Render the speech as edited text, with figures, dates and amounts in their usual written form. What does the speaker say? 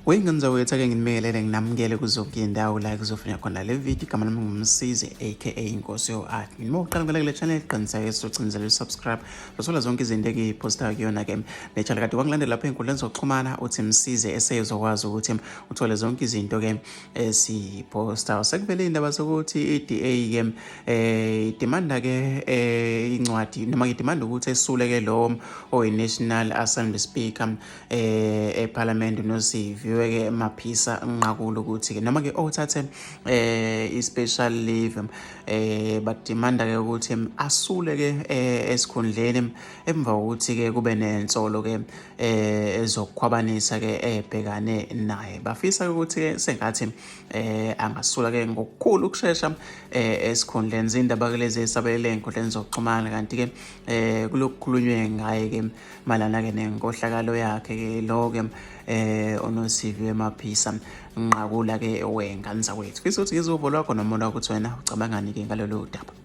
Wengenza wethu-ke nginimekelele nginamukele kuzonke indawo la kuzofuna khona le video igama lami ngumsize aka inkosi yo-art. Ngima uqala kule channel qiniseka socinzela subscribe uzothola zonke izinto engiyiphostayo kuyona-ke le channel. Kade wangilandela lapha ey'nkundleni zokuxhumana uthi msize eseyizokwazi ukuthi uthole zonke izinto-ke esiyiphostayo. Sekuvele iy'ndaba zokuthi i-DA-ke idimanda-ke incwadi noma idimanda ukuthi esule-ke lo oyi-National Assembly Speaker ephalamende uNosiviwe ke Maphisa Nqakula ukuthi ke noma ke othathe i-special leave badimanda ke ukuthi asule ke esikhundleni emva kokuthi ke kube nensolo ke ezokukhwabanisa ke ebhekane naye. Bafisa ukuthi ke sengathi angasula ke ngokukhulu ukushesha esikhundleni. Izindaba ke lezi esabelele ey'nkundleni zokuxhumana kanti ke kulokukhulunywe ngaye ke malana ke nenkohlakalo yakhe ke lo ke uNosiviwe Maphisa Nqakula ke wengane zakwethu. Fisa ukuthi ngizovo lwakho nomoya ukuthi wena ucabangani ke ngalolu daba.